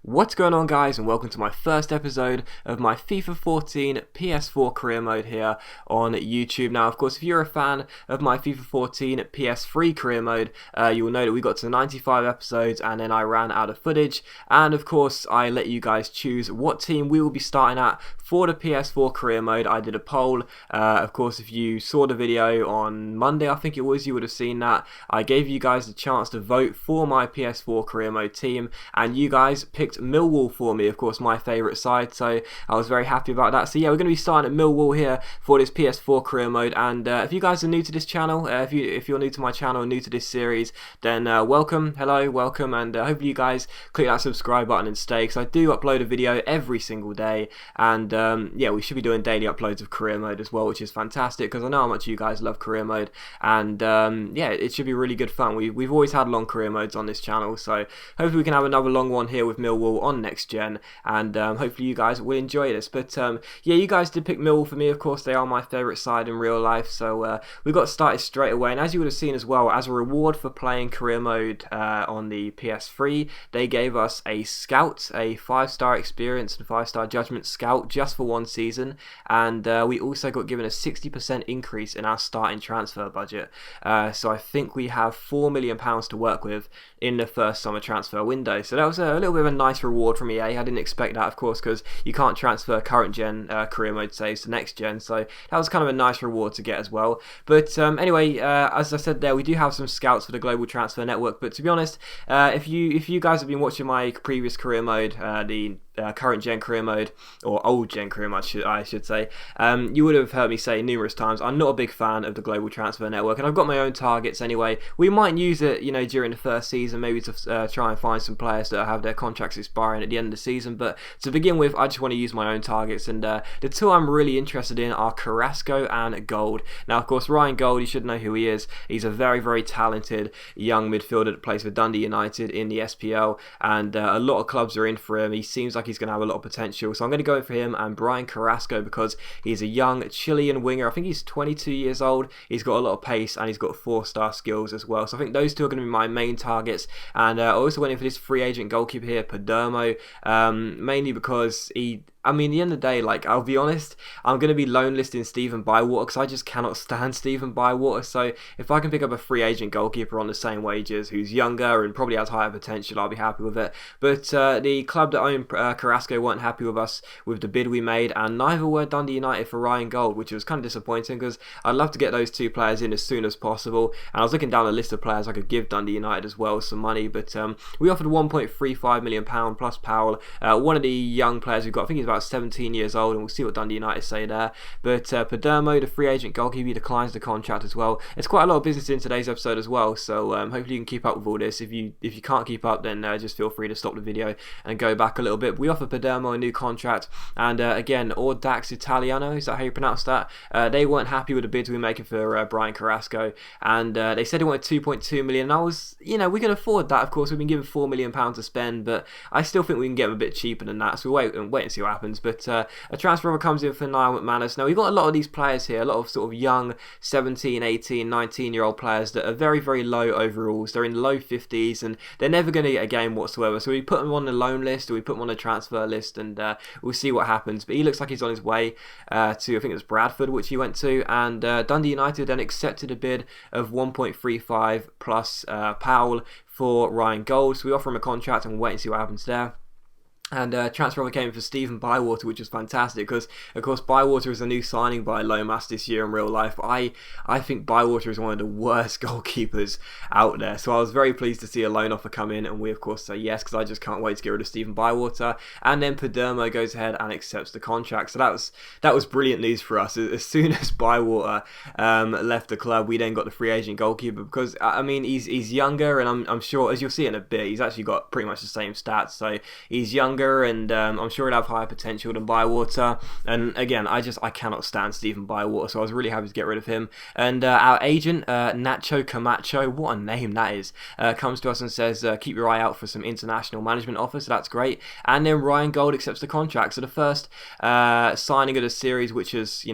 What's going on, guys, and welcome to my first episode of my FIFA 14 PS4 career mode here on YouTube. Now, of course, if you're a fan of my FIFA 14 PS3 career mode, you will know that we got to 95 episodes and then I ran out of footage, and of course I let you guys choose what team we will be starting at for the PS4 career mode. I did a poll. Of course, if you saw the video on Monday, I think it was, you would have seen that. I gave you guys the chance to vote for my PS4 career mode team, and you guys picked Millwall for me, of course, my favourite side, so I was very happy about that. So yeah, we're going to be starting at Millwall here for this PS4 career mode, and if you guys are new to this channel, if you're new to my channel, new to this series, then welcome, hello, welcome, and hopefully you guys click that subscribe button and stay, because I do upload a video every single day, and yeah, we should be doing daily uploads of career mode as well, which is fantastic, because I know how much you guys love career mode, and yeah, it should be really good fun. We've always had long career modes on this channel, so hopefully we can have another long one here with Millwall on next gen, and hopefully you guys will enjoy this. But yeah, you guys did pick Millwall for me. Of course, they are my favourite side in real life, so we got started straight away. And as you would have seen as well, as a reward for playing career mode on the PS3, they gave us a scout, a 5-star experience and 5-star judgment scout just for one season, and we also got given a 60% increase in our starting transfer budget. So I think we have £4 million to work with in the first summer transfer window. So that was a little bit of a nice reward from EA. I didn't expect that, of course, because you can't transfer current gen career mode saves to next gen, so that was kind of a nice reward to get as well. But anyway, as I said there, we do have some scouts for the global transfer network, but to be honest, if you guys have been watching my previous career mode, the current gen career mode, or old gen career mode I should say, you would have heard me say numerous times I'm not a big fan of the global transfer network, and I've got my own targets anyway. We might use it, you know, during the first season, maybe to try and find some players that have their contracts expiring at the end of the season, but to begin with, I just want to use my own targets, and the two I'm really interested in are Carrasco and Gold. Now, of course, Ryan Gold, you should know who he is. He's a very, very talented young midfielder that plays for Dundee United in the SPL, and a lot of clubs are in for him. He seems like he's going to have a lot of potential, so I'm going to go for him and Brian Carrasco, because he's a young Chilean winger. I think he's 22 years old. He's got a lot of pace and he's got 4-star skills as well, so I think those two are going to be my main targets. And I also went in for this free agent goalkeeper here, Padermo, mainly because I mean, at the end of the day, like, I'll be honest, I'm going to be loan listing Stephen Bywater, because I just cannot stand Stephen Bywater. So if I can pick up a free agent goalkeeper on the same wages, who's younger and probably has higher potential, I'll be happy with it. But the club that owned Carrasco weren't happy with us with the bid we made, and neither were Dundee United for Ryan Gold, which was kind of disappointing, because I'd love to get those two players in as soon as possible. And I was looking down the list of players I could give Dundee United as well some money, but we offered £1.35 million plus Powell, one of the young players we've got. I think he's about 17 years old, and we'll see what Dundee United say there. But Padermo, the free agent goalkeeper, declines the contract as well. It's quite a lot of business in today's episode as well, so hopefully you can keep up with all this. If you can't keep up, then just feel free to stop the video and go back a little bit. We offer Padermo a new contract, and again, Audax Italiano, is that how you pronounce that? They weren't happy with the bids we were making for Brian Carrasco, and they said they wanted 2.2 million. And I was, you know, we can afford that. Of course, we've been given £4 million to spend, but I still think we can get them a bit cheaper than that. So we'll wait and see what happens. But a transfer offer comes in for Niall McManus. Now, we've got a lot of these players here, a lot of sort of young 17, 18, 19-year-old players that are very, very low overalls. They're in the low 50s, and they're never going to get a game whatsoever. So we put them on the loan list, or we put them on the transfer list, and we'll see what happens. But he looks like he's on his way to, I think it was Bradford, which he went to, and Dundee United then accepted a bid of 1.35 plus Powell for Ryan Gold. So we offer him a contract, and we'll wait and see what happens there. And transfer offer came for Stephen Bywater, which was fantastic, because of course Bywater is a new signing by Lomas this year in real life. I think Bywater is one of the worst goalkeepers out there, so I was very pleased to see a loan offer come in, and we of course say yes, because I just can't wait to get rid of Stephen Bywater. And then Padermo goes ahead and accepts the contract, so that was brilliant news for us. As soon as Bywater left the club, we then got the free agent goalkeeper, because I mean he's younger, and I'm sure, as you'll see in a bit, he's actually got pretty much the same stats. So he's younger, younger, and I'm sure he'll have higher potential than Bywater. And again, I cannot stand Stephen Bywater, so I was really happy to get rid of him. And our agent, Nacho Camacho, what a name that is, comes to us and says, keep your eye out for some international management offers, so that's great. And then Ryan Gold accepts the contract. So the first signing of the series, which has,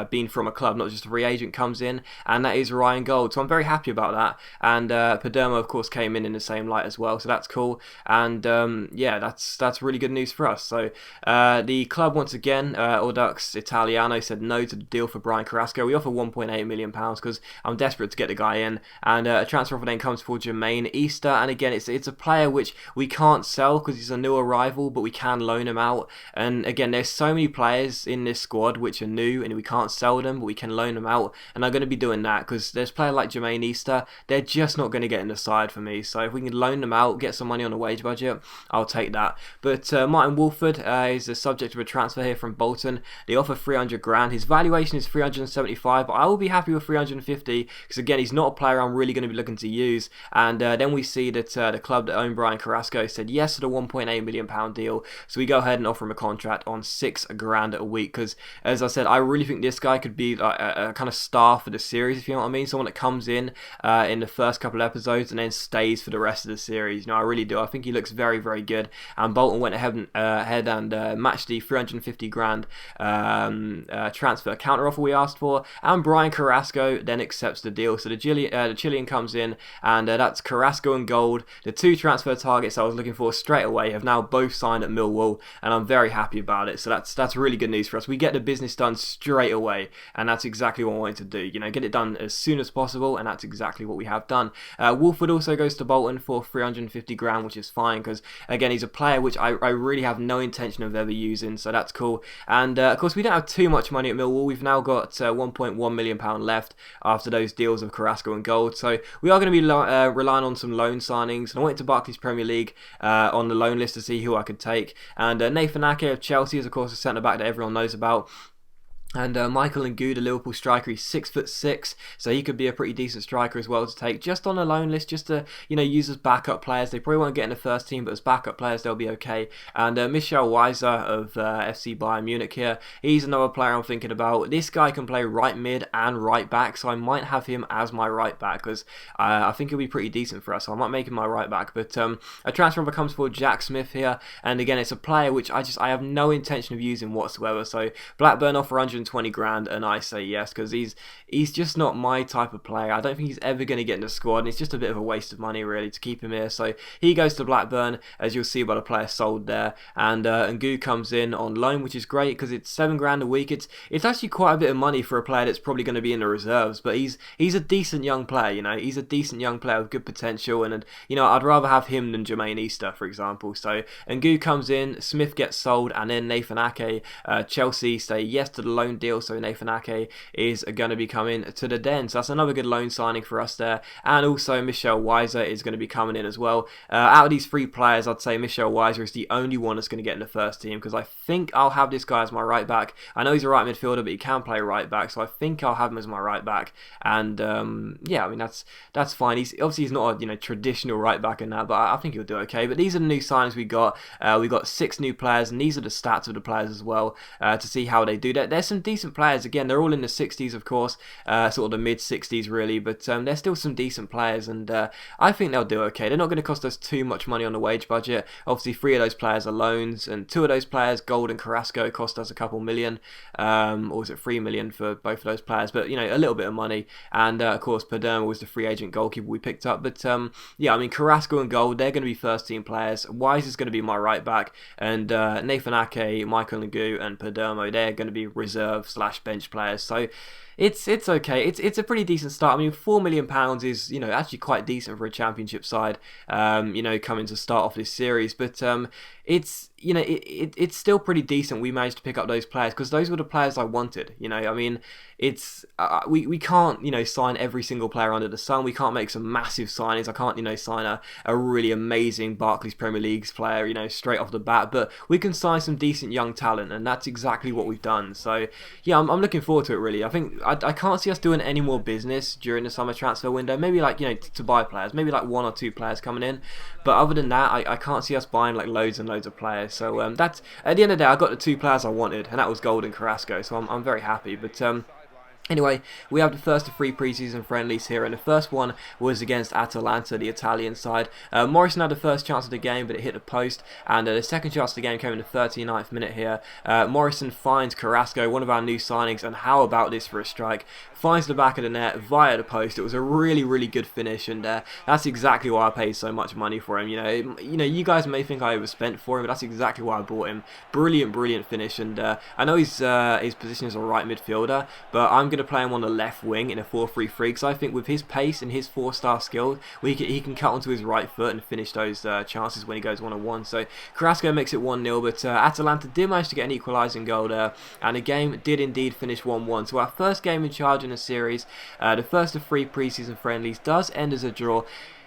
been from a club, not just a free agent, comes in, and that is Ryan Gold. So I'm very happy about that. And Padermo, of course, came in the same light as well, so that's cool. And yeah, that's really good news for us. So the club, once again, Audax Italiano, said no to the deal for Brian Carrasco. We offer £1.8 million because I'm desperate to get the guy in. And a transfer offer then comes for Jermaine Easter. And again, it's a player which we can't sell because he's a new arrival, but we can loan him out. And again, there's so many players in this squad which are new and we can't sell them, but we can loan them out. And I'm going to be doing that because there's a player like Jermaine Easter, they're just not going to get in the side for me. So if we can loan them out, get some money on the wage budget, I'll take that. But Martin Wolford is the subject of a transfer here from Bolton. They offer 300 grand. His valuation is 375, but I will be happy with 350 because again, he's not a player I'm really going to be looking to use. And then we see that the club that owned Brian Carrasco said yes to the £1.8 million deal. So we go ahead and offer him a contract on 6 grand a week because, as I said, I really think this guy could be a kind of star for the series, if you know what I mean. Someone that comes in the first couple of episodes and then stays for the rest of the series. I really do. I think he looks very, very good. And Bolton went ahead and matched the 350 grand transfer counter offer we asked for. And Brian Carrasco then accepts the deal. So the Chilean comes in, and that's Carrasco and Gold. The two transfer targets I was looking for straight away have now both signed at Millwall, and I'm very happy about it. So that's really good news for us. We get the business done straight away, and that's exactly what I wanted to do. Get it done as soon as possible, and that's exactly what we have done. Wolford also goes to Bolton for 350 grand, which is fine because again, he's a player which I really have no intention of ever using, so that's cool. And of course, we don't have too much money at Millwall. We've now got £1.1 million left after those deals of Carrasco and Gold, so we are going to be relying on some loan signings. And I went to Barclays Premier League on the loan list to see who I could take, and Nathan Ake of Chelsea is of course a centre back that everyone knows about. And Michael Ngou, the Liverpool striker, he's 6'6", so he could be a pretty decent striker as well to take just on a loan list, just to use as backup players. They probably won't get in the first team, but as backup players they'll be okay. And Michel Weiser of FC Bayern Munich here, he's another player I'm thinking about. This guy can play right mid and right back, so I might have him as my right back because I think he'll be pretty decent for us. So I might make him my right back. But a transfer offer comes for Jack Smith here, and again, it's a player which I have no intention of using whatsoever. So Blackburn offer 120 grand, and I say yes because he's just not my type of player. I don't think he's ever going to get in the squad, and it's just a bit of a waste of money really to keep him here. So he goes to Blackburn, as you'll see by the player sold there. And Ngou comes in on loan, which is great because it's 7 grand a week. It's actually quite a bit of money for a player that's probably going to be in the reserves, but he's a decent young player. He's a decent young player with good potential, and I'd rather have him than Jermaine Easter, for example. So Ngou comes in, Smith gets sold, and then Nathan Ake, Chelsea say yes to the loan deal. So Nathan Ake is going to be coming to the Den. So that's another good loan signing for us there. And also Michel Weiser is going to be coming in as well. Out of these 3 players, I'd say Michel Weiser is the only one that's going to get in the first team because I think I'll have this guy as my right back. I know he's a right midfielder, but he can play right back, so I think I'll have him as my right back. And yeah, I mean that's fine. He's not a traditional right back in that, but I think he'll do okay. But these are the new signings we got. We got 6 new players, and these are the stats of the players as well to see how they do that. There's some decent players. Again, they're all in the 60s, of course, sort of the mid 60s really, but they're still some decent players, and I think they'll do okay. They're not going to cost us too much money on the wage budget. Obviously 3 of those players are loans, and 2 of those players, Gold and Carrasco, cost us a couple million, or was it 3 million for both of those players, but a little bit of money. And of course Padermo was the free agent goalkeeper we picked up, but yeah, I mean Carrasco and Gold, they're going to be first team players. Wise is going to be my right back, and Nathan Ake, Michael Ngou and Padermo, they're going to be reserve / bench players. So it's okay. It's a pretty decent start. I mean, £4 million is actually quite decent for a championship side. Coming to start off this series, but it's still pretty decent. We managed to pick up those players because those were the players I wanted. I mean, it's we can't sign every single player under the sun. We can't make some massive signings. I can't sign a really amazing Barclays Premier League player straight off the bat. But we can sign some decent young talent, and that's exactly what we've done. So yeah, I'm looking forward to it really. I think I can't see us doing any more business during the summer transfer window. Maybe like, you know, to buy players, maybe like 1 or 2 players coming in. But other than that, I can't see us buying like loads and loads of players. So that's, at the end of the day, I got the 2 players I wanted, and that was Gold and Carrasco. So I'm very happy. But anyway, we have the first of 3 preseason friendlies here, and the first one was against Atalanta, the Italian side. Morrison had the first chance of the game, but it hit the post, and the second chance of the game came in the 39th minute here. Morrison finds Carrasco, one of our new signings, and how about this for a strike? Finds the back of the net via the post. It was a really, really good finish, and that's exactly why I paid so much money for him. You know, you guys may think I overspent for him, but that's exactly why I bought him. Brilliant, brilliant finish, and I know his position is a right midfielder, but I'm going to play him on the left wing in a 4-3-3 because I think with his pace and his 4-star skill, he can cut onto his right foot and finish those chances when he goes 1-on-1. So Carrasco makes it 1-0, but Atalanta did manage to get an equalising goal there, and the game did indeed finish 1-1. So our first game in charge in the series, the first of 3 preseason friendlies, does end as a draw.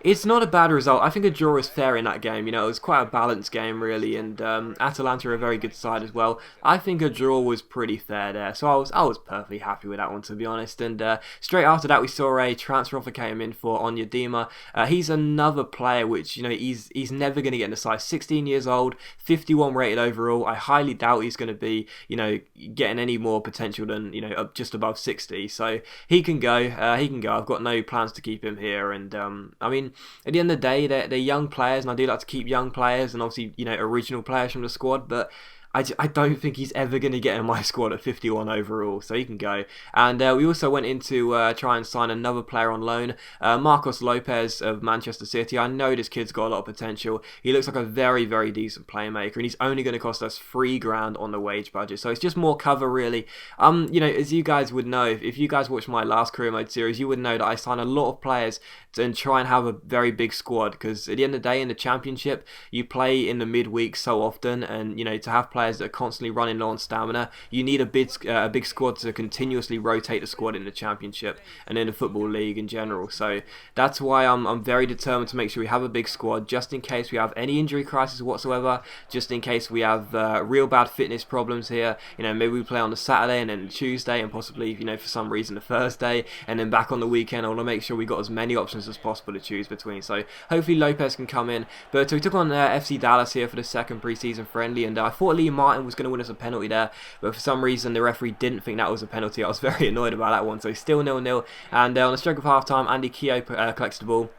It's not a bad result. I think a draw is fair in that game. You know, it was quite a balanced game, really, and Atalanta are a very good side as well. I think a draw was pretty fair there, so I was perfectly happy with that one, to be honest. And straight after that, we saw a transfer offer came in for Onyedinma. He's another player which, you know, he's never going to get in the side. 16 years old, 51 rated overall. I highly doubt he's going to be, you know, getting any more potential than, you know, just above 60. So he can go. He can go. I've got no plans to keep him here, and I mean, at the end of the day, they're young players, and I do like to keep young players and obviously, you know, original players from the squad, but I don't think he's ever going to get in my squad at 51 overall, so he can go. And we also went in to try and sign another player on loan, Marcos Lopez of Manchester City. I know this kid's got a lot of potential. He looks like a very, very decent playmaker, and he's only going to cost us £3,000 on the wage budget, so it's just more cover, really. You know, as you guys would know, if you guys watched my last career mode series, you would know that I sign a lot of players and try and have a very big squad, because at the end of the day, in the championship, you play in the midweek so often, and you know, to have players that are constantly running low on stamina, you need a big squad to continuously rotate the squad in the championship and in the football league in general. So that's why I'm very determined to make sure we have a big squad, just in case we have any injury crisis whatsoever, just in case we have real bad fitness problems here. You know, maybe we play on the Saturday and then Tuesday, and possibly, you know, for some reason the Thursday, and then back on the weekend. I want to make sure we got as many options as possible to choose between. So hopefully Lopez can come in. But we took on FC Dallas here for the second preseason friendly, and I thought Lee Martin was going to win us a penalty there, but for some reason the referee didn't think that was a penalty. I was very annoyed about that one. So still 0-0, and on the stroke of half time, Andy Keogh collects the ball,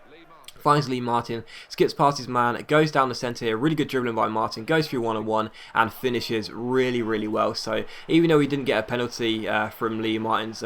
finds Lee Martin, skips past his man, goes down the centre here, really good dribbling by Martin, goes through 1-on-1 and finishes really, really well. So even though he didn't get a penalty from Lee Martin's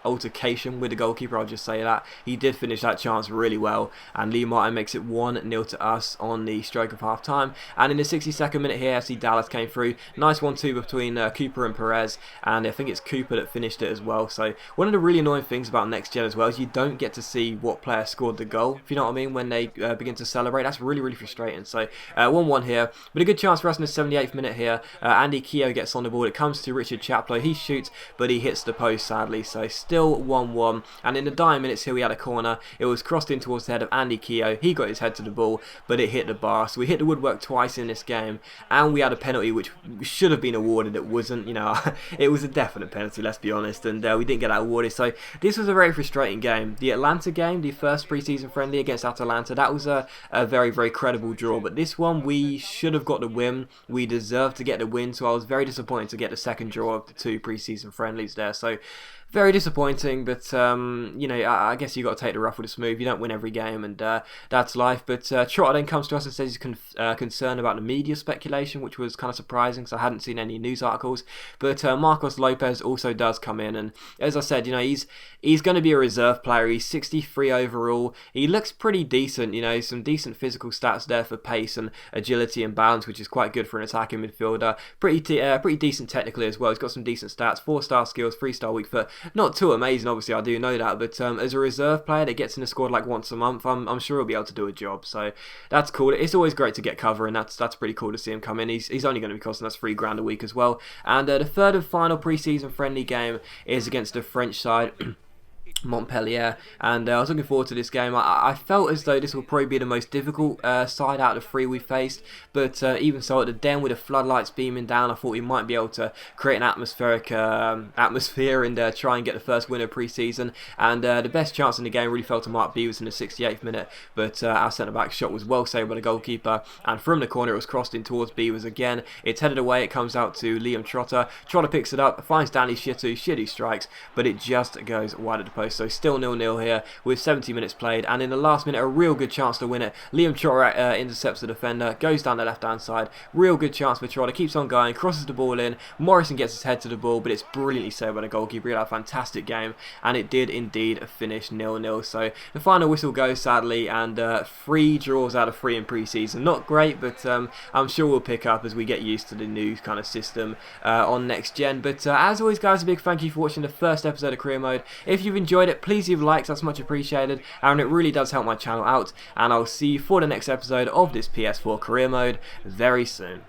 altercation with the goalkeeper, I'll just say that, he did finish that chance really well, and Lee Martin makes it 1-0 to us on the stroke of half time. And in the 62nd minute here, FC Dallas came through, nice 1-2 between Cooper and Perez, and I think it's Cooper that finished it as well. So one of the really annoying things about Next Gen as well is you don't get to see what player scored the goal, if you know what I mean, when they begin to celebrate. That's really, really frustrating. So 1-1 here, but a good chance for us in the 78th minute here. Andy Keogh gets on the ball. It comes to Richard Chaplow. He shoots, but he hits the post, sadly. So still 1-1, and in the dying minutes here we had a corner. It was crossed in towards the head of Andy Keogh. He got his head to the ball, but it hit the bar. So we hit the woodwork twice in this game, and we had a penalty which should have been awarded. It wasn't, you know, it was a definite penalty, let's be honest, and we didn't get that awarded. So this was a very frustrating game. The Atlanta game, the first preseason friendly against Atalanta, that was a very, very credible draw, but this one we should have got the win. We deserved to get the win, so I was very disappointed to get the second draw of the 2 preseason friendlies there. So very disappointing, but you know, I guess you got to take the rough with the smooth. You don't win every game, and that's life. But Trotter then comes to us and says he's concerned about the media speculation, which was kind of surprising because I hadn't seen any news articles. But Marcos Lopez also does come in, and as I said, you know, he's going to be a reserve player. He's 63 overall. He looks pretty decent, you know, some decent physical stats there for pace and agility and balance, which is quite good for an attacking midfielder. Pretty decent technically as well. He's got some decent stats, 4-star skills, 3-star weak foot. Not too amazing, obviously, I do know that, but as a reserve player that gets in the squad like once a month, I'm sure he'll be able to do a job. So that's cool. It's always great to get cover, and that's pretty cool to see him come in. He's only going to be costing us £3,000 a week as well. And the third and final preseason friendly game is against the French side. Montpellier, and I was looking forward to this game. I felt as though this will probably be the most difficult side out of the three we faced, but even so, at the Den with the floodlights beaming down, I thought we might be able to create an atmospheric atmosphere and try and get the first win of pre-season. And the best chance in the game really fell to Mark Beevers in the 68th minute, but our centre-back shot was well saved by the goalkeeper, and from the corner it was crossed in towards Beevers again. It's headed away, it comes out to Liam Trotter. Trotter picks it up, finds Danny Shitu, Shitu strikes, but it just goes wide of the post. So still 0-0 here with 70 minutes played, and in the last minute a real good chance to win it. Liam Trotter intercepts the defender, goes down the left hand side, real good chance for Trotter, keeps on going, crosses the ball in. Morrison gets his head to the ball, but it's brilliantly saved by the goalkeeper. He had a fantastic game, and it did indeed finish 0-0. So the final whistle goes, sadly, and 3 draws out of 3 in pre-season. Not great, but I'm sure we'll pick up as we get used to the new kind of system on next gen. But as always, guys, a big thank you for watching the first episode of Career Mode. If you've enjoyed it, please leave likes, that's much appreciated, and it really does help my channel out. And I'll see you for the next episode of this PS4 Career Mode very soon.